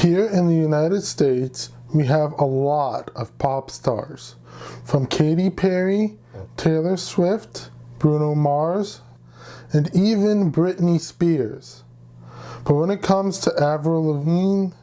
Here in the United States, we have a lot of pop stars, from Katy Perry, Taylor Swift, Bruno Mars, and even Britney Spears. But when it comes to Avril Lavigne,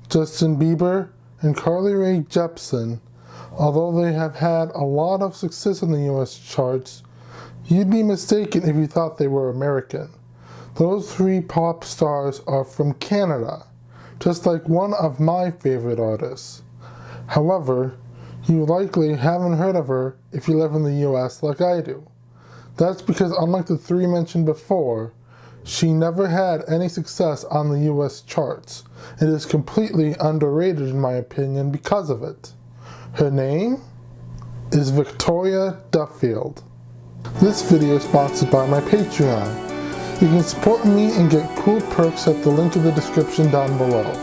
Justin Bieber, and Carly Rae Jepsen, although they have had a lot of success in the US charts, you'd be mistaken if you thought they were American. Those three pop stars are from Canada, just like one of my favorite artists. However, you likely haven't heard of her if you live in the US like I do. That's because unlike the three mentioned before, she never had any success on the US charts. It is completely underrated in my opinion because of it. Her name is Victoria Duffield. This video is sponsored by my Patreon. You can support me and get cool perks at the link in the description down below.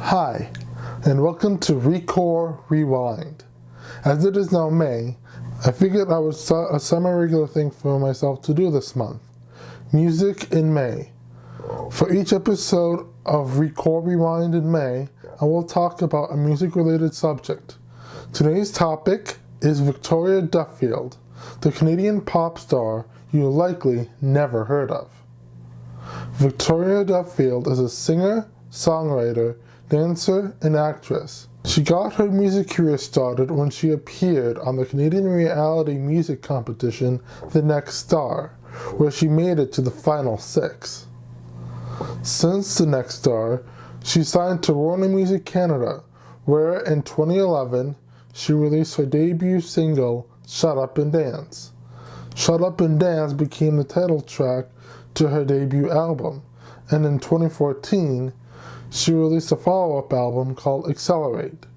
Hi, and welcome to RECORE Rewind. As it is now May, I figured I would start a semi-regular thing for myself to do this month. Music in May. For each episode of RECORE Rewind in May, I will talk about a music-related subject. Today's topic is Victoria Duffield, the Canadian pop star you likely never heard of. Victoria Duffield is a singer, songwriter, dancer, and actress. She got her music career started when she appeared on the Canadian reality music competition The Next Star, where she made it to the final 6. Since The Next Star, she signed to Warner Music Canada, where in 2011, she released her debut single, Shut Up and Dance. Shut Up and Dance became the title track to her debut album, and in 2014, she released a follow-up album called Accelerate.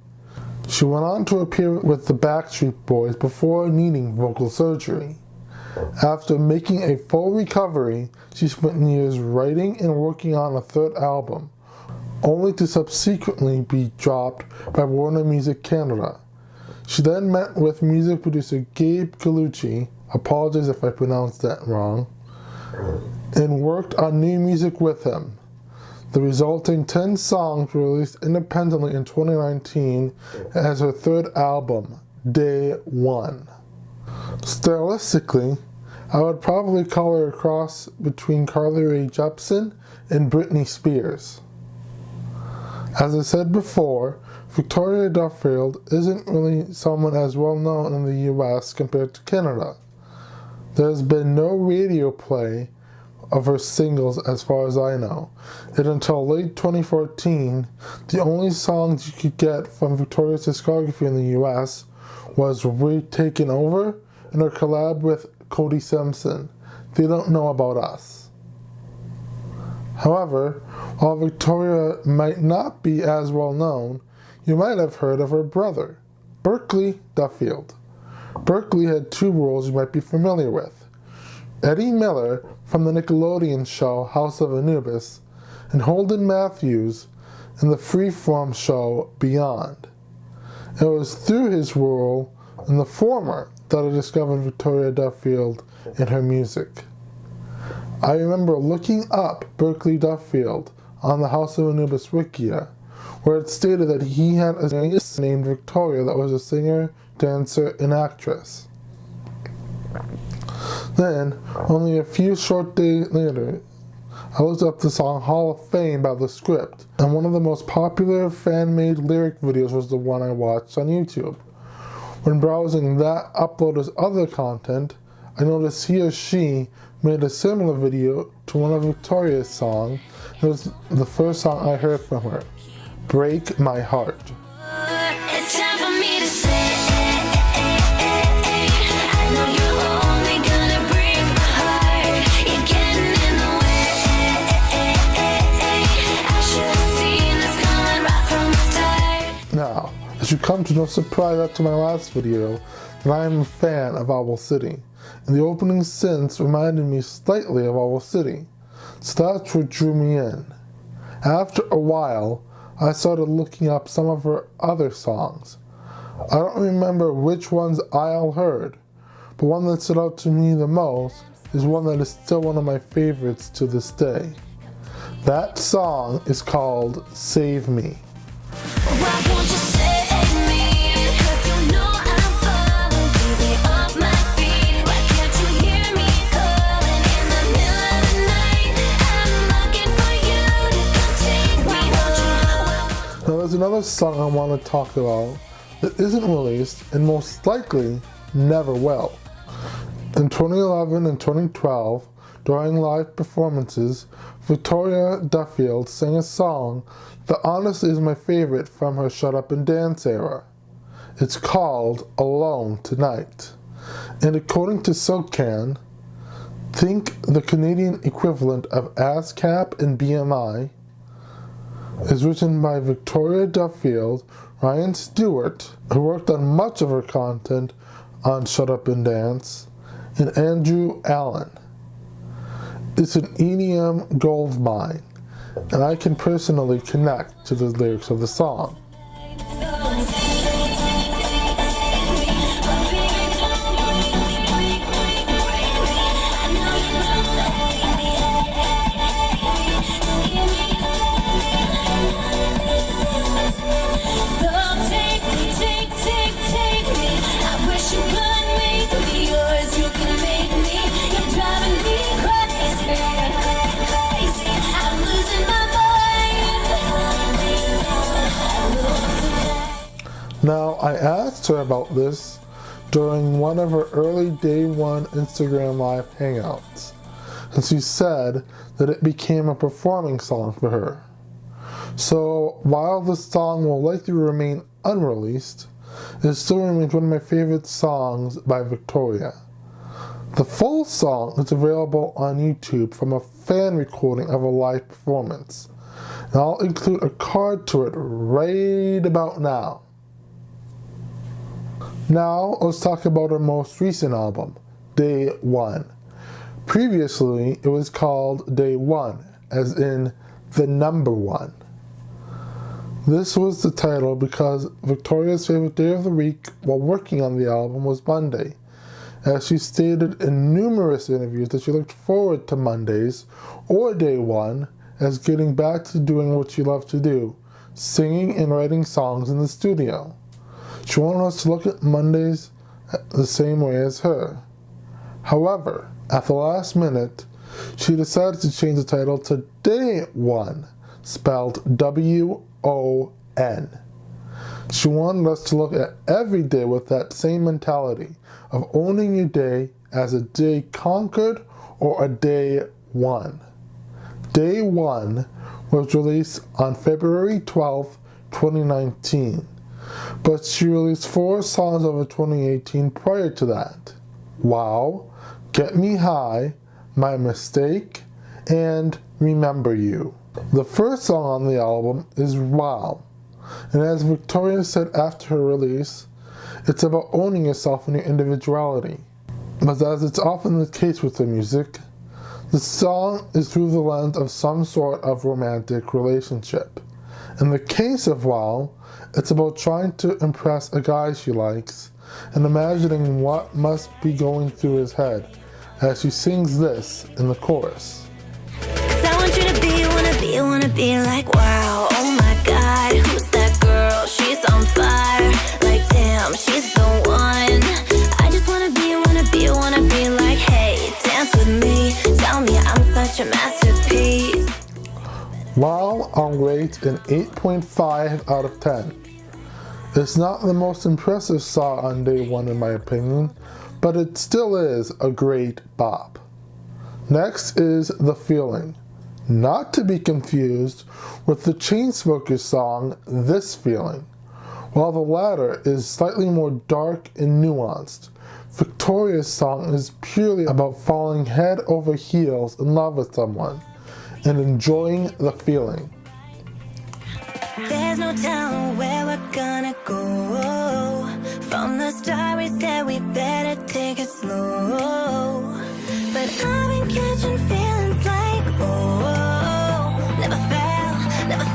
She went on to appear with the Backstreet Boys before needing vocal surgery. After making a full recovery, she spent years writing and working on a third album, only to subsequently be dropped by Warner Music Canada. She then met with music producer Gabe Gallucci, apologize if I pronounced that wrong, and worked on new music with him. The resulting 10 songs were released independently in 2019 as her third album, Day One. Stylistically, I would probably call her a cross between Carly Rae Jepsen and Britney Spears. As I said before, Victoria Duffield isn't really someone as well known in the US compared to Canada. There's been no radio play of her singles as far as I know, and until late 2014, the only songs you could get from Victoria's discography in the US was We're Taking Over and her collab with Cody Simpson, They Don't Know About Us. However, while Victoria might not be as well known, you might have heard of her brother, Berkeley Duffield. Berkeley had two roles you might be familiar with: Eddie Miller from the Nickelodeon show House of Anubis, and Holden Matthews in the freeform show Beyond. It was through his role in the former that I discovered Victoria Duffield and her music. I remember looking up Berkeley Duffield on the House of Anubis Wikia, where it stated that he had a niece named Victoria that was a singer, dancer, and actress. Then, only a few short days later, I looked up the song Hall of Fame by The Script, and one of the most popular fan-made lyric videos was the one I watched on YouTube. When browsing that uploader's other content, I noticed he or she made a similar video to one of Victoria's songs. It was the first song I heard from her, Break My Heart. It's time for me to say, I know you're only gonna break my heart. You're getting in the way. I should have seen this coming right from the start. Now, it should come to no surprise after my last video that I am a fan of Owl City, and the opening synths reminded me slightly of Owl City, so that's what drew me in. After a while, I started looking up some of her other songs. I don't remember which ones I all heard, but one that stood out to me the most is one that is still one of my favorites to this day. That song is called Save Me. Why won't you save me? 'Cause you know I'm falling, baby, off my feet. Why can't you hear me calling in the middle of the night? I'm looking for you to come take me home. Now there's another song I want to talk about that isn't released and most likely never will. In 2011 and 2012, during live performances, Victoria Duffield sang a song that honestly is my favorite from her Shut Up and Dance era. It's called Alone Tonight. And according to SoCan, think the Canadian equivalent of ASCAP and BMI, is written by Victoria Duffield, Ryan Stewart, who worked on much of her content on Shut Up and Dance, and Andrew Allen. It's an EDM gold mine, and I can personally connect to the lyrics of the song. Now, I asked her about this during one of her early day one Instagram Live hangouts, and she said that it became a performing song for her. So, while the song will likely remain unreleased, it still remains one of my favorite songs by Victoria. The full song is available on YouTube from a fan recording of a live performance, and I'll include a card to it right about now. Now, let's talk about her most recent album, Day One. Previously, it was called Day One, as in the number one. This was the title because Victoria's favorite day of the week while working on the album was Monday, as she stated in numerous interviews that she looked forward to Mondays, or Day One, as getting back to doing what she loved to do, singing and writing songs in the studio. She wanted us to look at Mondays the same way as her. However, at the last minute, she decided to change the title to Day One, spelled W-O-N. She wanted us to look at every day with that same mentality of owning your day as a day conquered or a day won. Day One was released on February 12th, 2019. But she released 4 songs over 2018 prior to that. Wow, Get Me High, My Mistake, and Remember You. The first song on the album is Wow, and as Victoria said after her release, it's about owning yourself and your individuality. But as it's often the case with her music, the song is through the lens of some sort of romantic relationship. In the case of Wow, it's about trying to impress a guy she likes and imagining what must be going through his head as she sings this in the chorus. 'Cause I want you to wanna be like, wow, oh my God, who's that girl? She's on fire, like damn, she's the one. I just wanna be like, hey, dance with me, tell me I'm such a masterpiece. Wow, I'll rate an 8.5 out of 10. It's not the most impressive song on Day One in my opinion, but it still is a great bop. Next is The Feeling, not to be confused with the Chainsmokers song This Feeling. While the latter is slightly more dark and nuanced, Victoria's song is purely about falling head over heels in love with someone and enjoying the feeling. There's no telling where we're gonna start, we said we better take it slow. But I've been catching feelings like, oh, never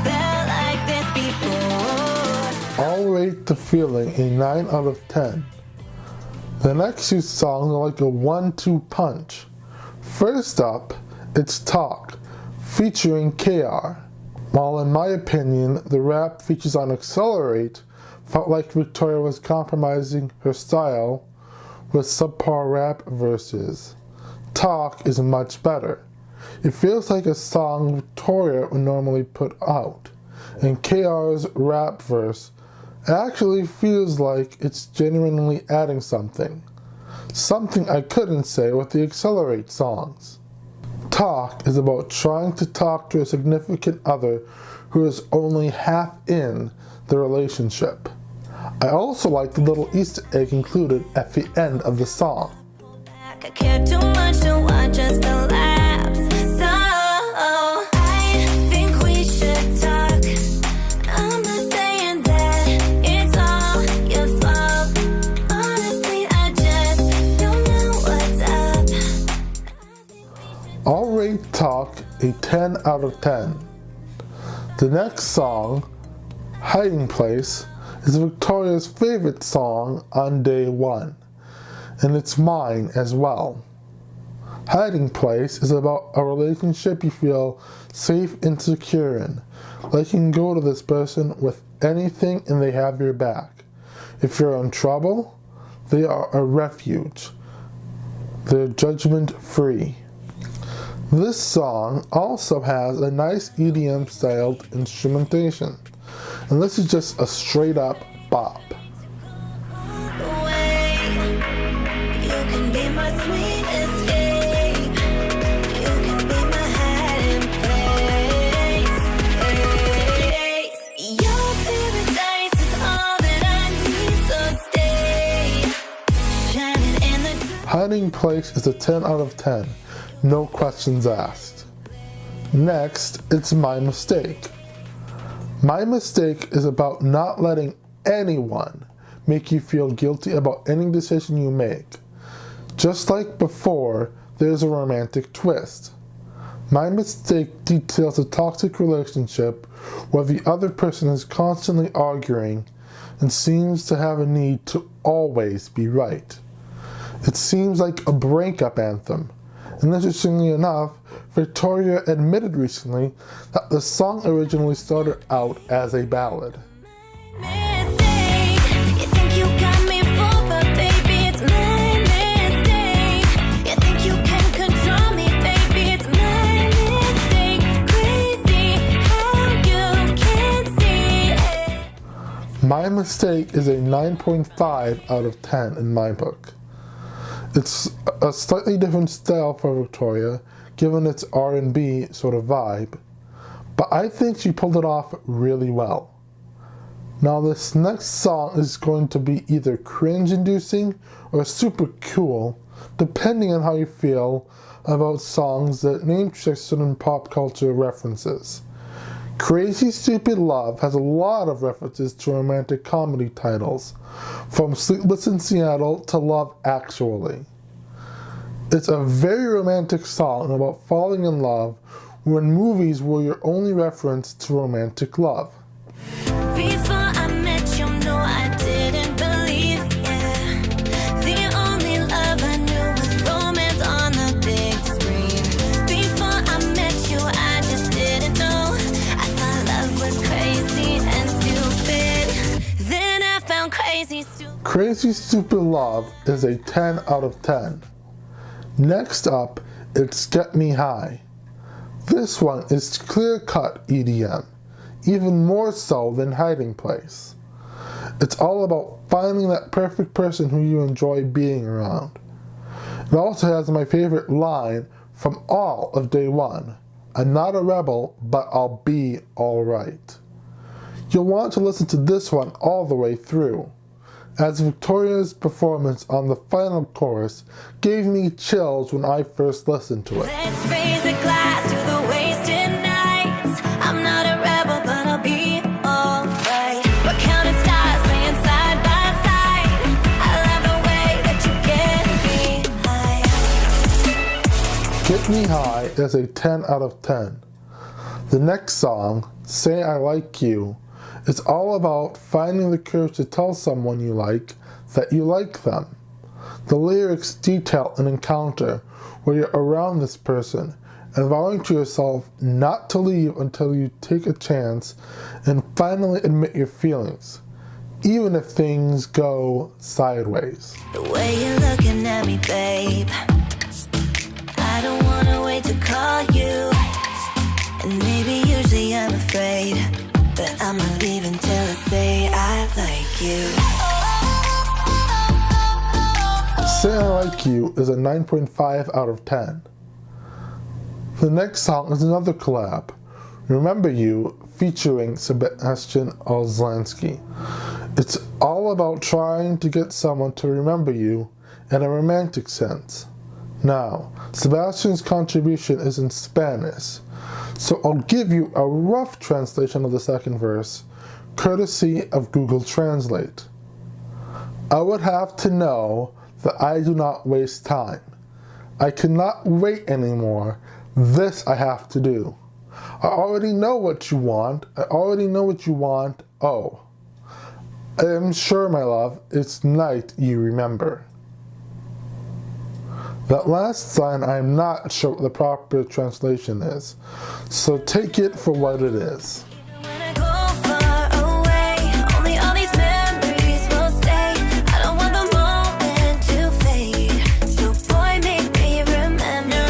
felt like this before. I'll rate the feeling a 9 out of 10. The next two songs are like a 1-2 punch. First up, it's Talk, featuring KR. While in my opinion, the rap features on Accelerate felt like Victoria was compromising her style with subpar rap verses, Talk is much better. It feels like a song Victoria would normally put out, and KR's rap verse actually feels like it's genuinely adding something I couldn't say with the Accelerate songs. Talk is about trying to talk to a significant other who is only half in the relationship. I also like the little Easter egg included at the end of the song. I care too much to watch us collapse. So I think we should talk. I'm not saying that it's all your fault. Honestly, I just don't know what's up. I'll rate Talk a 10 out of 10. The next song, Hiding Place, is Victoria's favorite song on day one, and it's mine as well. Hiding Place is about a relationship you feel safe and secure in, like you can go to this person with anything and they have your back. If you're in trouble, they are a refuge. They're judgment free. This song also has a nice EDM styled instrumentation, and this is just a straight up bop. Hiding Place is a 10 out of 10, no questions asked. Next, it's My Mistake. My Mistake is about not letting anyone make you feel guilty about any decision you make. Just like before, there's a romantic twist. My Mistake details a toxic relationship where the other person is constantly arguing and seems to have a need to always be right. It seems like a breakup anthem, and interestingly enough, Victoria admitted recently that the song originally started out as a ballad. My Mistake is a 9.5 out of 10 in my book. It's a slightly different style for Victoria, given its R&B sort of vibe, but I think she pulled it off really well. Now this next song is going to be either cringe-inducing or super cool, depending on how you feel about songs that name check certain pop culture references. Crazy Stupid Love has a lot of references to romantic comedy titles, from Sleepless in Seattle to Love Actually. It's a very romantic song about falling in love when movies were your only reference to romantic love. Before I met you, no, I didn't believe, yeah. The only love I knew was romance on the big screen. Before I met you, I just didn't know. I thought love was crazy and stupid. Then I found Crazy Stupid. Crazy Stupid Love is a 10 out of 10. Next up, it's Get Me High. This one is clear-cut EDM, even more so than Hiding Place. It's all about finding that perfect person who you enjoy being around. It also has my favorite line from all of day one. I'm not a rebel, but I'll be alright. You'll want to listen to this one all the way through, as Victoria's performance on the final chorus gave me chills when I first listened to it. Let's raise a glass to the wasted nights. I'm not a rebel, but I'll be alright. We're counting stars, laying side by side. I Take Me High is a 10 out of 10. The next song, Say I Like You, is all about finding the courage to tell someone you like that you like them. The lyrics detail an encounter where you're around this person and vowing to yourself not to leave until you take a chance and finally admit your feelings, even if things go sideways. The way you're looking at me, babe, I don't wanna wait to call you. And maybe usually I'm afraid, but I'ma leave until I say I like you. Say I Like You is a 9.5 out of 10. The next song is another collab, Remember You, featuring Sebastian Oslansky. It's all about trying to get someone to remember you in a romantic sense. Now, Sebastian's contribution is in Spanish, so I'll give you a rough translation of the second verse, courtesy of Google Translate. I would have to know that I do not waste time. I cannot wait anymore. This I have to do. I already know what you want. I already know what you want. Oh, I am sure, my love, it's night you remember. That last line, I'm not sure what the proper translation is, so take it for what it is. When I go far away, only all these memories will stay. I don't want the moment to fade, so boy, make me remember.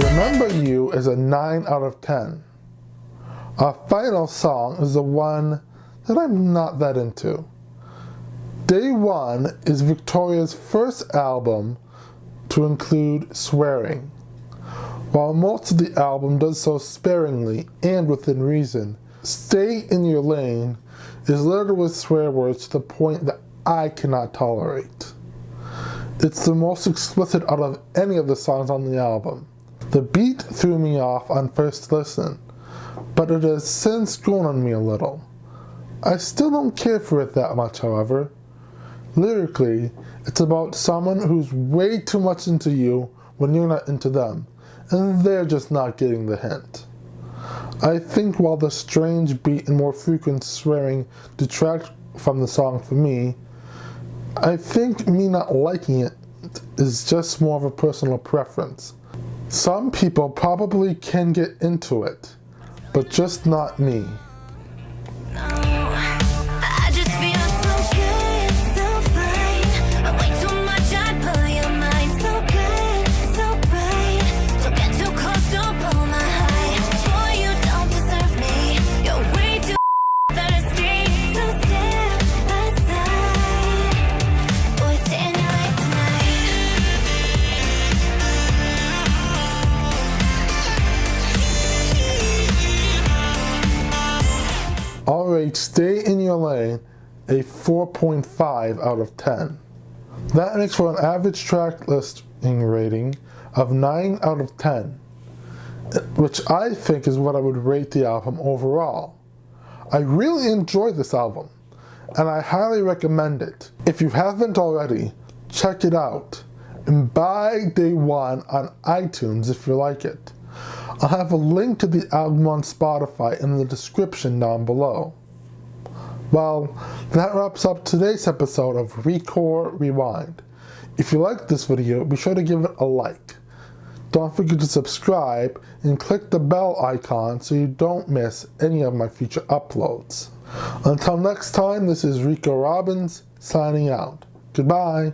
Remember You is a 9 out of 10. Our final song is the one that I'm not that into. Day One is Victoria's first album to include swearing. While most of the album does so sparingly and within reason, Stay in Your Lane is littered with swear words to the point that I cannot tolerate. It's the most explicit out of any of the songs on the album. The beat threw me off on first listen, but it has since grown on me a little. I still don't care for it that much, however. Lyrically, it's about someone who's way too much into you when you're not into them, and they're just not getting the hint. I think while the strange beat and more frequent swearing detract from the song for me, I think me not liking it is just more of a personal preference. Some people probably can get into it, but just not me. I just feel so good, so fine. I way too much, I blow your mind. So good, so bright. Don't get too close, don't blow my high. Boy, you don't deserve me. You're way too thirsty. So step aside. Boy, stay in your lane tonight. Alright, Stay in Your Lane, a 4.5 out of 10. That makes for an average track listing rating of 9 out of 10, which I think is what I would rate the album overall. I really enjoyed this album, and I highly recommend it. If you haven't already, check it out, and buy Day One on iTunes if you like it. I'll have a link to the album on Spotify in the description down below. Well, that wraps up today's episode of RECORE Rewind. If you liked this video, be sure to give it a like. Don't forget to subscribe and click the bell icon so you don't miss any of my future uploads. Until next time, this is Rico Robbins signing out. Goodbye.